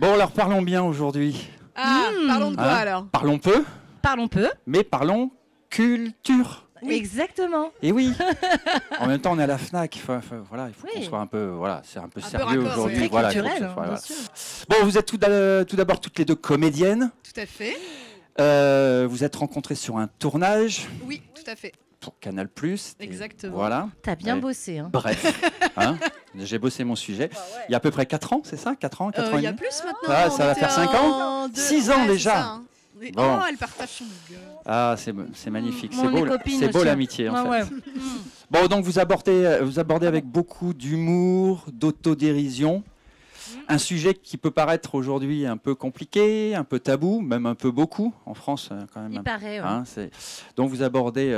Bon, alors parlons bien aujourd'hui. Ah, parlons de quoi alors? Parlons peu, Parlons peu. mais parlons culture. Oui. Exactement. Et oui. En même temps, on est à la Fnac. Voilà, il faut Oui. qu'on soit un peu, voilà, c'est un peu Un peu sérieux raccord, aujourd'hui. Très Voilà, il faut que culturel, ce soit, bien voilà. sûr. Bon, vous êtes tout d'abord toutes les deux comédiennes. Tout à fait. Vous êtes rencontrées sur un tournage Oui, tout à fait. pour Canal+. Exactement. Voilà. T'as bien Ouais. bossé. Hein. Bref, hein, j'ai bossé mon sujet. Il y a à peu près 4 ans, c'est ça? 4 ans, 4 ans et Il y a demi? plus maintenant. Ah, on ça va était faire 5 ans? en 6 ans c'est déjà. ça, hein. Mais- Bon. Oh, elle partage son gueule. Ah, c'est magnifique. On C'est beau, est copines c'est beau aussi, hein. l'amitié en Ouais, fait. ouais. Bon, donc vous abordez avec beaucoup d'humour, d'autodérision. Un sujet qui peut paraître aujourd'hui un peu compliqué, un peu tabou, même un peu beaucoup en France quand même. Il paraît. Ouais. Hein, donc vous abordez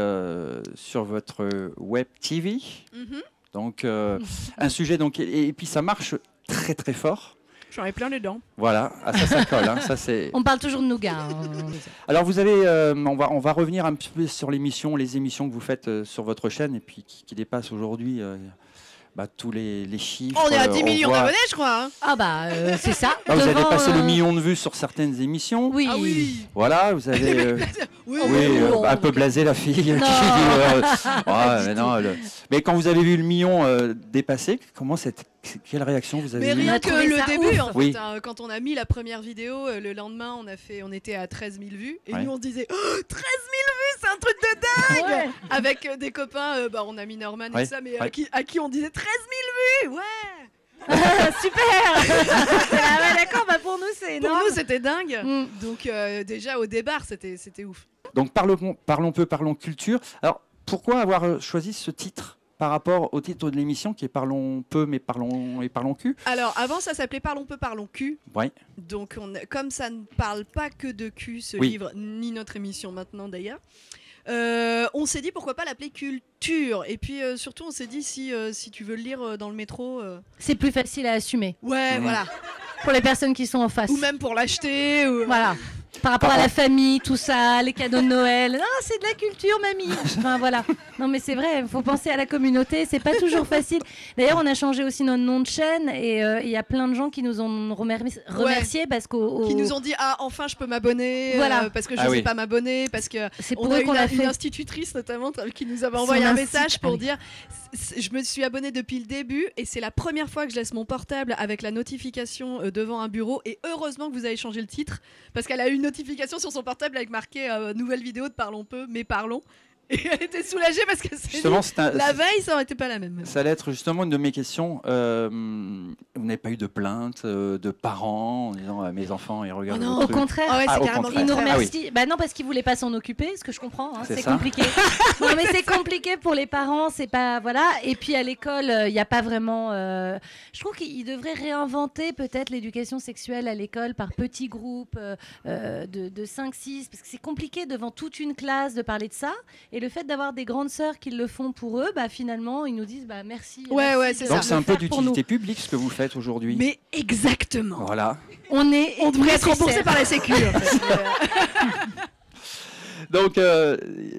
sur votre web TV, Mhm. donc un sujet donc et puis ça marche très très fort. J'en ai plein les dents. Voilà, ah, ça colle. Hein, ça c'est. On parle toujours de nougat. Hein. Alors vous avez, on va revenir un petit peu sur les émissions que vous faites sur votre chaîne et puis qui dépassent aujourd'hui tous les chiffres. On est à 10 millions voit- d'abonnés, je crois. Hein. Ah bah c'est ça. Ah, vous avez Devant, dépassé le million de vues sur certaines émissions. Oui. Ah oui. Voilà, vous avez Oui, un peu blasé la fille. qui Non. dit, ouais, mais, non, mais quand vous avez vu le million dépasser, quelle réaction vous avez Mais eue? rien On a que trouvé le ça début, ouf. en fait, Oui. hein, quand on a mis la première vidéo, le lendemain, on était à 13 000 vues. Et Ouais. nous, on se disait, oh, 13 000 vues, c'est un truc de dingue. Ouais. Avec des copains, on a mis Norman Ouais, et ça, mais ouais. à qui on disait 13 000 vues. Ouais. Super. Ah ouais, d'accord. Bah pour nous c'est Pour énorme. nous, c'était dingue. Mm. Donc, déjà, au départ, c'était ouf. Donc parlons peu, parlons culture. Alors pourquoi avoir choisi ce titre par rapport au titre de l'émission qui est Parlons peu mais parlons cul? Alors, avant, ça s'appelait Parlons peu, parlons cul. Oui. Donc, comme ça ne parle pas que de cul, ce Oui. livre, ni notre émission maintenant d'ailleurs, on s'est dit pourquoi pas l'appeler culture. Et puis surtout, on s'est dit si tu veux le lire dans le métro, C'est plus facile à assumer ouais, Mhm. voilà. pour les personnes qui sont en face. Ou même pour l'acheter. Ou... Voilà. Par rapport à la famille, tout ça, les cadeaux de Noël. Ah, c'est de la culture, mamie. Enfin, voilà. Non, mais c'est vrai, il faut penser à la communauté. C'est pas toujours facile. D'ailleurs, on a changé aussi notre nom de chaîne et il y a plein de gens qui nous ont remerciés parce qu'au. Qui nous ont dit enfin je peux m'abonner, Voilà. parce que je Ah ne sais oui. pas m'abonner, parce que C'est on pour a eux une, qu'on l'a une fait. institutrice notamment qui nous avait Son envoyé un insti- message pour Allez. dire je me suis abonnée depuis le début et c'est la première fois que je laisse mon portable avec la notification devant un bureau et heureusement que vous avez changé le titre parce qu'elle a eu une notification sur son portable avec marqué nouvelle vidéo de Parlons peu mais parlons et elle était soulagée parce que Justement, la veille ça aurait été pas la même. ça allait être justement une de mes questions. Vous n'avez pas eu de plainte de parents en disant mes enfants ils regardent Oh non. le Au truc. contraire. Ah ouais, Ah, c'est au carrément contraire. Ils nous le contraire. remercient. Bah non, parce qu'ils voulaient pas s'en occuper, ce que je comprends. Hein, C'est c'est ça. compliqué. Non, mais c'est compliqué pour les parents. C'est pas voilà. Et puis à l'école, il n'y a pas vraiment. Je trouve qu'ils devraient réinventer peut-être l'éducation sexuelle à l'école par petits groupes de 5-6, parce que c'est compliqué devant toute une classe de parler de ça. Et le fait d'avoir des grandes sœurs qui le font pour eux, bah finalement, ils nous disent bah merci. Ouais, merci ouais, de c'est le ça. Donc c'est un peu faire pour nous. d'utilité publique ce que vous faites aujourd'hui. Mais exactement. Voilà. On devrait être remboursé par la Sécu. En fait. Donc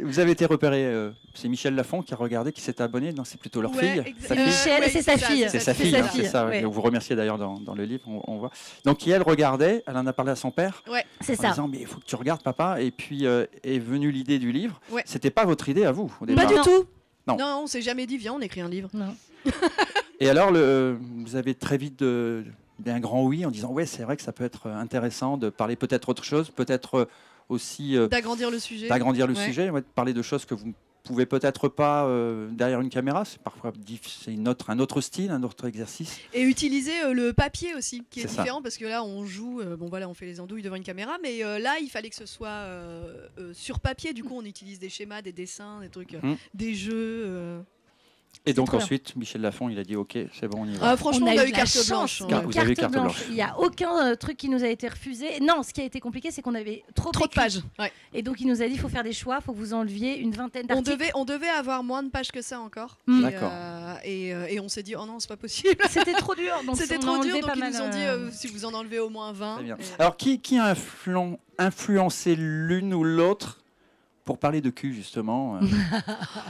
vous avez été repéré. C'est Michel Lafont qui a regardé, qui s'est abonné. Non, c'est plutôt leur Ouais, fille. exact. Sa fille. Michel, c'est sa fille. C'est sa C'est fille, sa hein, c'est fille, ça. ouais. Vous remerciez d'ailleurs dans le livre, on voit. Donc qui elle regardait, elle en a parlé à son père. C'est En ça. disant mais il faut que tu regardes papa et puis est venue l'idée du livre. Ouais. C'était pas votre idée à vous au Pas départ. du tout. Non. Non, on s'est jamais dit viens on écrit un livre. Non. Et alors vous avez très vite dit un grand oui en disant ouais c'est vrai que ça peut être intéressant de parler peut-être autre chose, peut-être aussi D'agrandir le sujet. d'agrandir le Ouais. sujet, ouais, de parler de choses que vous ne pouvez peut-être pas derrière une caméra. C'est parfois c'est un autre style, un autre exercice. Et utiliser le papier aussi, qui est, C'est ça. différent parce que là on joue, on fait les andouilles devant une caméra, mais là il fallait que ce soit sur papier. Du coup on utilise des schémas, des dessins, des trucs, des jeux. Et donc trop bien. ensuite Michel Lafont il a dit ok c'est bon on y va. Ah, franchement on a eu de la carte chance. blanche. Car- Ouais. vous avez eu carte blanche. Il n'y a aucun truc qui nous a été refusé. Non, ce qui a été compliqué, c'est qu'on avait trop Trop de écrit. pages. Ouais. Et donc, il nous a dit il faut faire des choix, il faut que vous enleviez une vingtaine On d'articles. devait avoir moins de pages que ça encore. Mm. Et, D'accord. Et on s'est dit oh non c'est pas possible. C'était trop dur. Donc C'était on a trop dur enlevé donc pas ils mal, nous ont dit si vous en enlevez au moins 20. Très bien. Et- Alors qui a influencé l'une ou l'autre pour parler de cul, justement.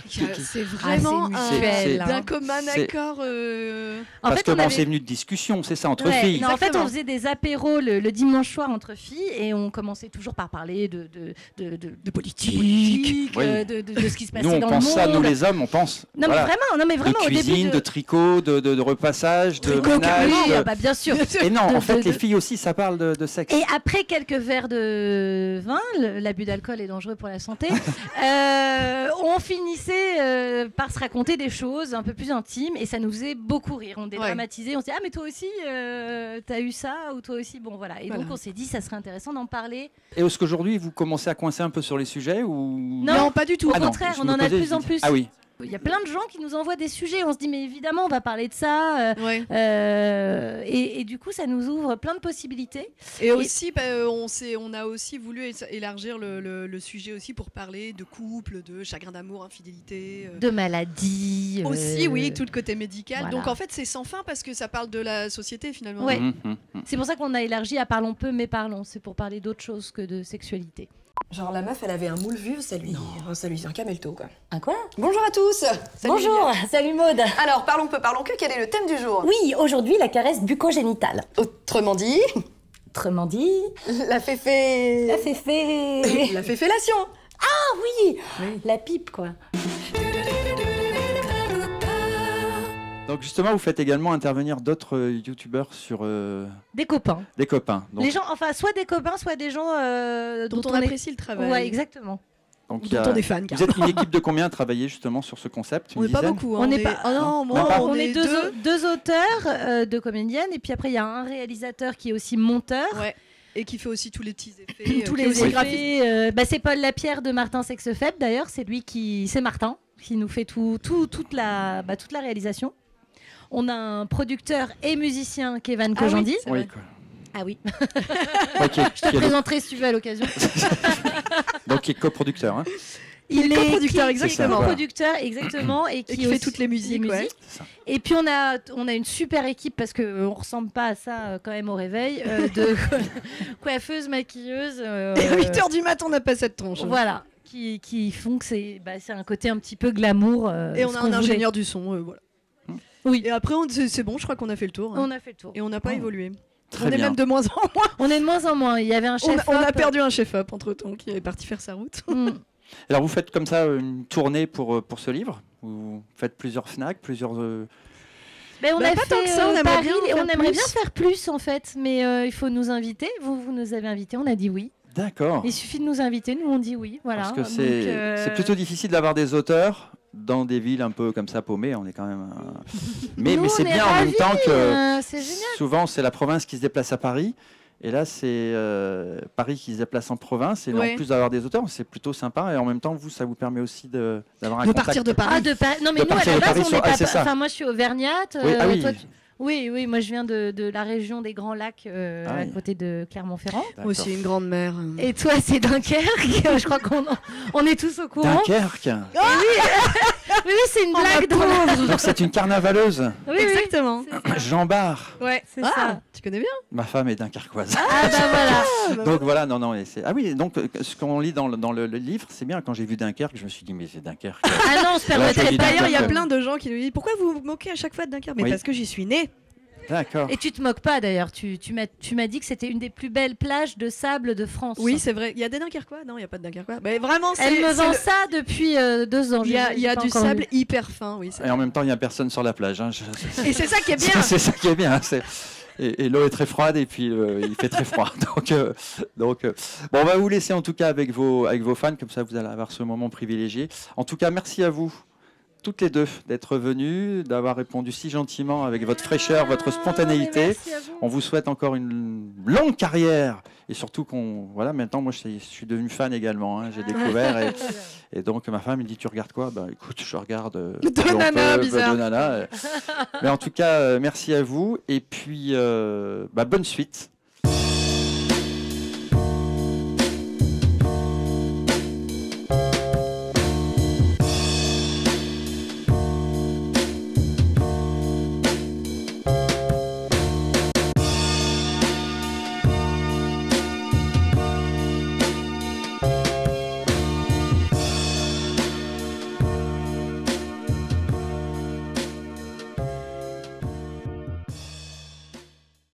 C'est vraiment c'est mutuel, d'un hein. commun accord. En Parce fait, que on bon, avait- c'est venu de discussion, c'est ça, entre Ouais, filles. non, en fait, Exactement. on faisait des apéros le dimanche soir entre filles et on commençait toujours par parler de politique, Oui. de ce qui se passait Nous, on dans pense le ça, monde. nous les hommes, on pense. Non, voilà, mais vraiment, de au cuisine, début de tricot, de repassage, de Tricot, ménage. oui, de- bah, bien sûr. Et non, de- en fait, de- les de- filles aussi, ça parle de sexe. Et après quelques verres de vin, l'abus d'alcool est dangereux pour la santé, on finissait par se raconter des choses un peu plus intimes et ça nous faisait beaucoup rire. On dédramatisait, on se disait « Ah, mais toi aussi, t'as eu ça ?» ou « Toi aussi ?» Bon, voilà. Et donc, on s'est dit « Ça serait intéressant d'en parler. » Et est-ce qu'aujourd'hui, vous commencez à coincer un peu sur les sujets ou... Non, pas du tout. Au Ah non, contraire, je on me en a de posais- plus en plus. Ah oui. Il y a plein de gens qui nous envoient des sujets. On se dit « Mais évidemment, on va parler de ça. Ouais. Et du coup, ça nous ouvre plein de possibilités. Et aussi, on a aussi voulu élargir le sujet aussi pour parler de couple, de chagrin d'amour, infidélité. De maladies. Aussi, oui, tout le côté médical. voilà. Donc en fait, c'est sans fin parce que ça parle de la société finalement. Ouais. Mhm. C'est pour ça qu'on a élargi à Parlons peu, mais parlons. C'est pour parler d'autre chose que de sexualité. Genre la meuf, elle avait un moule vulve, ça lui faisait un camelto quoi. Un quoi? Bonjour à tous. Salut, Bonjour, Liliane. salut Maude. Alors parlons peu, parlons que, quel est le thème du jour? Oui, aujourd'hui la caresse bucco-génitale. Autrement dit, Autrement dit, la féfé... la féfé. La féfélation. Oui, la pipe quoi. Donc justement, vous faites également intervenir d'autres youtubeurs sur Des copains. des copains. Donc, Les gens, enfin, soit des copains, soit des gens Dont on est- apprécie le travail. Ouais, exactement. donc, il y Dont a- on est fan. Vous êtes une équipe de combien à travailler justement sur ce concept? On Une n'est pas dizaine beaucoup. On n'est pas- Oh non, Même pas. on est est deux auteurs, deux comédiennes, et puis après il y a un réalisateur qui est aussi monteur. Ouais. Et qui fait aussi tous les petits effets. Tous qui est les aussi graphiste. effets. C'est Paul Lapierre de Martin Sexefaible d'ailleurs. C'est lui qui, c'est Martin qui nous fait toute la réalisation. On a un producteur et musicien Kevin Kojandi. c'est Oui, vrai. quoi. Ah oui. Ouais, qui est- Je te qui est le- présenterai si tu veux à l'occasion. donc qui est coproducteur. Hein. Il est coproducteur, qui- exactement. qui est coproducteur, exactement. Et qui fait aussi- toutes les musiques, ouais. C'est ça. Et puis on a une super équipe parce que on ressemble pas à ça quand même au réveil de coiffeuses, maquilleuses. Et à 8h du matin, on n'a pas cette tronche. Voilà, qui font que c'est un côté un petit peu glamour. Et on ce a qu'on un voulait. ingénieur du son, voilà. Oui. Et après, c'est bon, je crois qu'on a fait le tour. hein. On a fait le tour. Et on n'a pas Oh. évolué. Très on est bien. même de moins en moins. On est de moins en moins. Il y avait un chef. On a perdu un chef-op entre-temps qui est parti faire sa route. Alors vous faites comme ça une tournée pour ce livre? Vous faites plusieurs FNAC, plusieurs... On Bah, a pas fait tant que ça, on aimerait Paris, bien en et faire on aimerait plus. bien faire plus en fait, mais il faut nous inviter. Vous nous avez invités, on a dit oui. D'accord. Il suffit de nous inviter, nous on dit oui. Voilà. Parce que Donc, c'est plutôt difficile d'avoir des auteurs dans des villes un peu comme ça paumées. On est quand même... Mais nous, c'est on est bien en même ravis, temps que... c'est génial. Souvent, c'est la province qui se déplace à Paris. Et là, c'est Paris qui se déplace en province. Et Ouais. en plus d'avoir des auteurs, c'est plutôt sympa. Et en même temps, vous, ça vous permet aussi d'avoir un De contact. partir de Paris. Ah, de Paris. Non, mais De nous, à partir la de base, Paris on sur- n'est ah, pas. c'est ça. Enfin, moi, je suis auvergnate. Oui, ah oui. toi, oui, moi, je viens de la région des Grands Lacs, Ah à oui. côté de Clermont-Ferrand. D'accord. Moi aussi, une grande mère. Et toi, c'est Dunkerque. Je crois on est tous au courant. Dunkerque. Oui, c'est une blague drôle. Donc c'est une carnavaleuse. Oui, Exactement. Jean Bar. Ouais, C'est ah, ça. Tu connais bien. Ma femme est dunkerquoise. Ah, bah voilà. Donc voilà, non. Et ah oui, donc ce qu'on lit dans le livre, c'est bien. Quand j'ai vu Dunkerque, je me suis dit, mais c'est Dunkerque. Ah non, on se Là, je permettrait dis pas. D'ailleurs, il y a Dunkerque. plein de gens qui nous disent pourquoi vous vous moquez à chaque fois de Dunkerque? Mais Oui. parce que j'y suis née. D'accord. Et tu te moques pas d'ailleurs. Tu m'as dit que c'était une des plus belles plages de sable de France. Oui, c'est vrai. Il y a des Dunkerquois? Non, il n'y a pas de Dunkerquois. Mais vraiment, Elle me vend le- ça depuis 2 ans. Il y a J'ai pas du encore sable vu. hyper fin, oui. c'est Et en même temps, il n'y a personne sur la plage. Hein. Et c'est ça qui est bien. C'est ça qui est bien. Et l'eau est très froide et puis il fait très froid. Bon, on va vous laisser en tout cas avec vos fans, comme ça vous allez avoir ce moment privilégié. En tout cas, merci à vous, toutes les deux, d'être venues, d'avoir répondu si gentiment avec votre fraîcheur, votre spontanéité. Merci à vous. On vous souhaite encore une longue carrière et surtout maintenant moi je suis devenu fan également. Hein. J'ai découvert et donc ma femme me dit tu regardes quoi? Ben écoute, je regarde Nana, bizarre. de Nana. Mais en tout cas merci à vous et puis bonne suite